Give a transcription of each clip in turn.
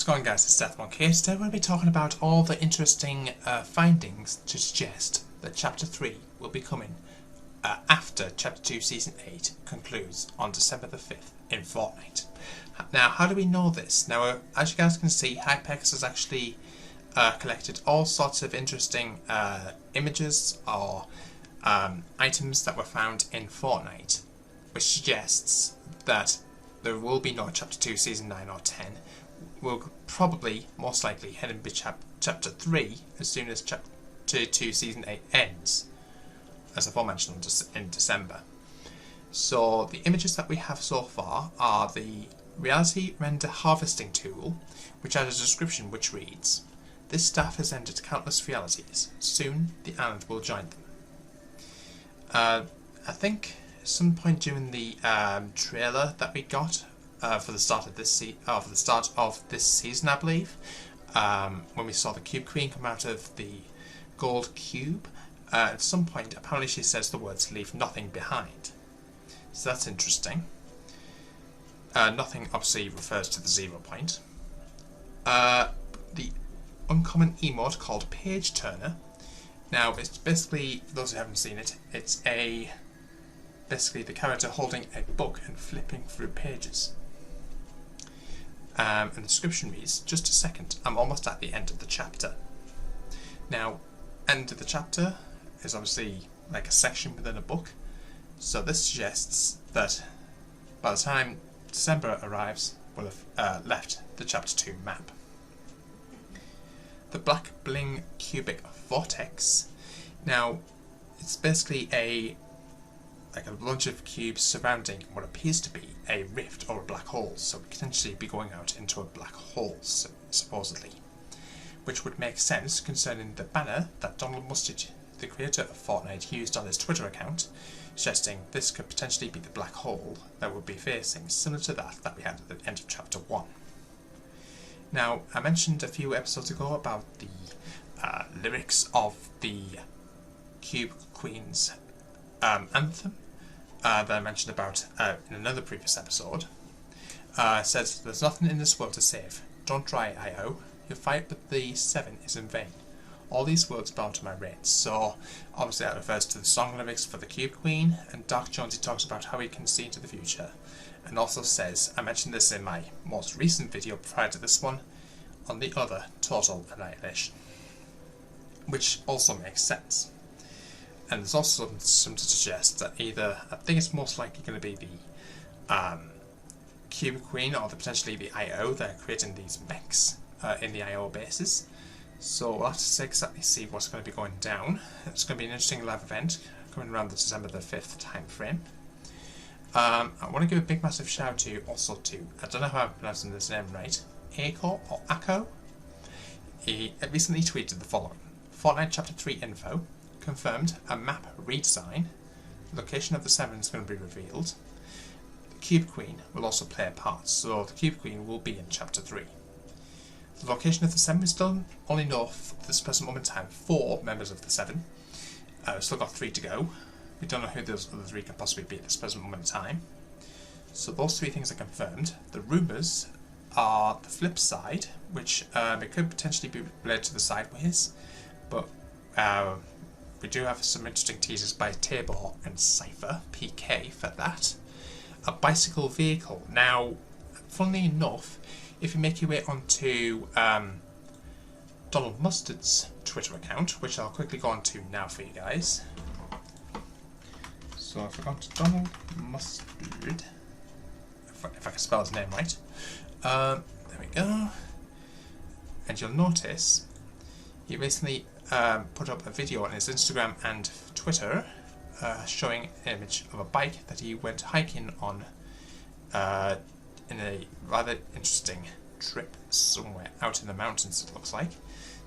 What's going on, guys? It's Deathmonk here. Today we're going to be talking about all the interesting findings to suggest that Chapter 3 will be coming after Chapter 2 Season 8 concludes on December the 5th in Fortnite. Now, how do we know this? Now, as you guys can see, Hypex has actually collected all sorts of interesting images or items that were found in Fortnite, which suggests that there will be no Chapter 2 Season 9 or 10. We'll probably, most likely, head into Chapter 3 as soon as Chapter 2 Season 8 ends, as aforementioned, in December. So the images that we have so far are the Reality Render Harvesting Tool, which has a description which reads, "This staff has entered countless realities. Soon the island will join them." I think at some point during the trailer that we got for the start of this season, I believe, when we saw the Cube Queen come out of the gold cube, at some point apparently she says the words "leave nothing behind." So that's interesting. Nothing obviously refers to the 0 point. The uncommon emote called Page Turner. Now, it's basically, for those who haven't seen it, it's basically the character holding a book and flipping through pages. And the description reads, "Just a second, I'm almost at the end of the chapter." Now, end of the chapter is obviously like a section within a book, so this suggests that by the time December arrives, we'll have left the Chapter 2 map. The Black Bling Cubic Vortex. Now, it's basically a bunch of cubes surrounding what appears to be a rift or a black hole, so potentially be going out into a black hole, supposedly. Which would make sense concerning the banner that Donald Mustard, the creator of Fortnite, used on his Twitter account, suggesting this could potentially be the black hole that we'll be facing, similar to that we had at the end of Chapter 1. Now, I mentioned a few episodes ago about the lyrics of the Cube Queen's anthem that I mentioned about in another previous episode. Says, "There's nothing in this world to save. Don't try, I.O. Your fight with the 7 is in vain. All these words bound to my reins." So obviously that refers to the song lyrics for the Cube Queen, and Dark Jonesy talks about how he can see into the future, and also says, I mentioned this in my most recent video prior to this one, on the other total annihilation, which also makes sense. And there's also some to suggest that either, I think it's most likely going to be the Cube Queen or potentially the I.O. They're creating these mechs in the I.O. bases. So we'll have to exactly see what's going to be going down. It's going to be an interesting live event coming around the December the 5th time frame. I want to give a big massive shout to also to, I don't know how I'm pronouncing this name right, Aiko or Akko. He recently tweeted the following: "Fortnite Chapter 3 info. Confirmed, a map redesign. The location of the 7 is going to be revealed. The Cube Queen will also play a part, so the Cube Queen will be in Chapter 3. The location of the 7 is still only know at this present moment in time 4 members of the 7. We've still got 3 to go. We don't know who those other 3 can possibly be at this present moment in time. So those 3 things are confirmed. The rumours are the flip side, which it could potentially be related to the Sideways, but we do have some interesting teasers by Tabor and Cypher, PK, for that. A bicycle vehicle. Now, funnily enough, if you make your way onto Donald Mustard's Twitter account, which I'll quickly go on to now for you guys. So if I go to Donald Mustard, if I can spell his name right, there we go. And you'll notice he recently put up a video on his Instagram and Twitter showing an image of a bike that he went hiking on in a rather interesting trip somewhere out in the mountains, it looks like.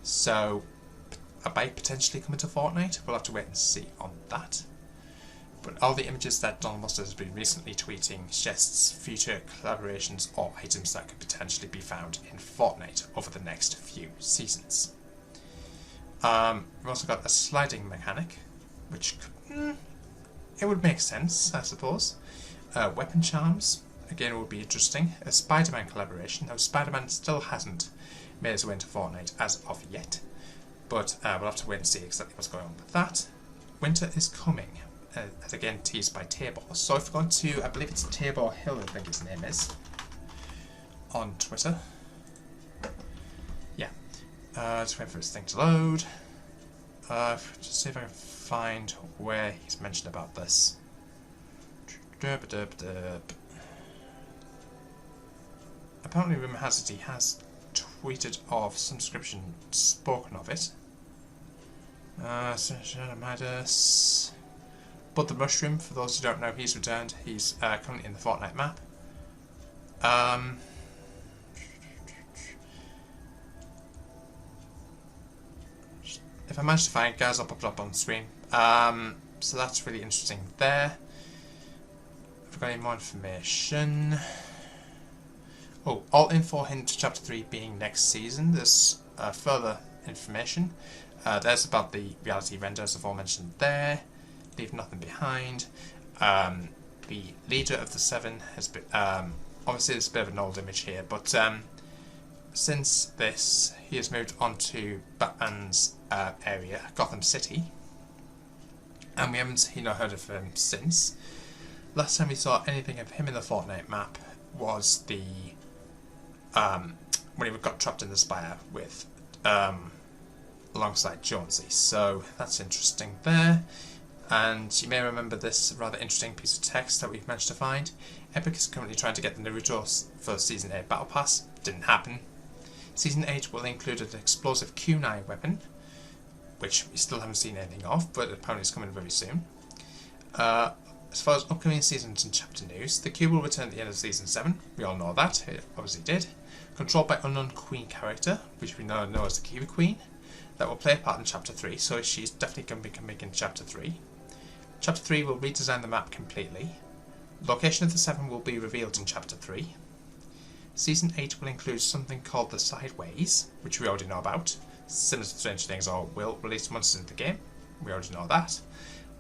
So a bike potentially coming to Fortnite, we'll have to wait and see on that. But all the images that Donald Mustard has been recently tweeting suggests future collaborations or items that could potentially be found in Fortnite over the next few seasons. We've also got a sliding mechanic, which it would make sense, I suppose. Weapon charms, again would be interesting. A Spider-Man collaboration. Now Spider-Man still hasn't made his way into Fortnite as of yet, but we'll have to wait and see exactly what's going on with that. Winter is coming, as again teased by Tabor. So if we go to, I believe it's Tabor Hill, I think his name is, on Twitter. Yeah, just wait for this thing to load. Just see if I can find where he's mentioned about this. Apparently rumour has it he has tweeted of subscription, spoken of it. But the Mushroom, for those who don't know, he's returned. He's currently in the Fortnite map. If I manage to find it, guys, I'll pop it up on the screen. So that's really interesting there. Have we got any more information? Oh, all info hint to Chapter 3 being next season. There's further information. There's about the reality renders I've all mentioned there. Leave nothing behind. The leader of the Seven has been... obviously there's a bit of an old image here, but since this, he has moved on to Batman's area, Gotham City. And we haven't seen or heard of him since. Last time we saw anything of him in the Fortnite map was the... when he got trapped in the spire with... alongside Jonesy. So that's interesting there. And you may remember this rather interesting piece of text that we've managed to find. Epic is currently trying to get the Naruto for Season 8 Battle Pass. Didn't happen. Season 8 will include an explosive kunai weapon, which we still haven't seen anything of, but apparently it's coming very soon. As far as upcoming seasons and chapter news, the Cube will return at the end of Season 7. We all know that. It obviously did. Controlled by unknown Queen character, which we now know as the Kiwi Queen. That will play a part in Chapter 3, so she's definitely going to be coming in Chapter 3. Chapter 3 will redesign the map completely. Location of the Seven will be revealed in Chapter 3. Season 8 will include something called the Sideways, which we already know about. Similar to Stranger Things or will release monsters into the game. We already know that.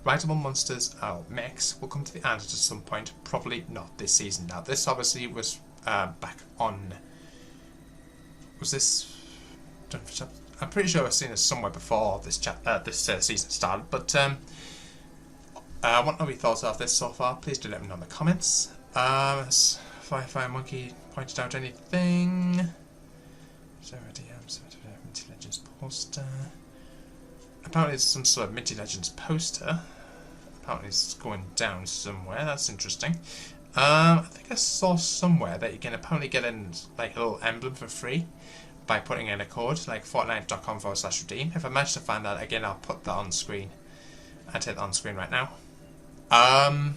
Rideable monsters, mechs, will come to the island at some point, probably not this season. Now, this obviously was back on... Was this... I'm pretty sure I've seen this somewhere before this season started, but I want to know your thoughts of this so far. Please do let me know in the comments. Has Firefly Monkey pointed out anything? Minty Legends poster. Apparently it's some sort of Minty Legends poster. Apparently it's going down somewhere. That's interesting. I think I saw somewhere that you can apparently get in like a little emblem for free by putting in a code, like fortnite.com/redeem. If I manage to find that, again, I'll put that on screen. I'll take that on screen right now. I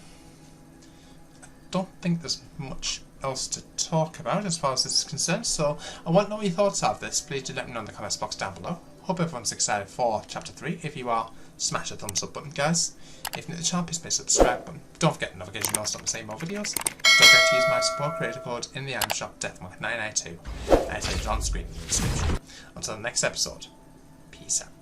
don't think there's much else to talk about as far as this is concerned, so I want to know your thoughts of this. Please do let me know in the comments box down below. Hope everyone's excited for Chapter 3. If you are, smash the thumbs up button, guys. If you're new to the channel, please smash the subscribe button. Don't forget the notification bell so I can see more videos. Don't forget to use my support-creator code in the item shop, DeathMonk992. I take it on screen in the description. Until the next episode, peace out.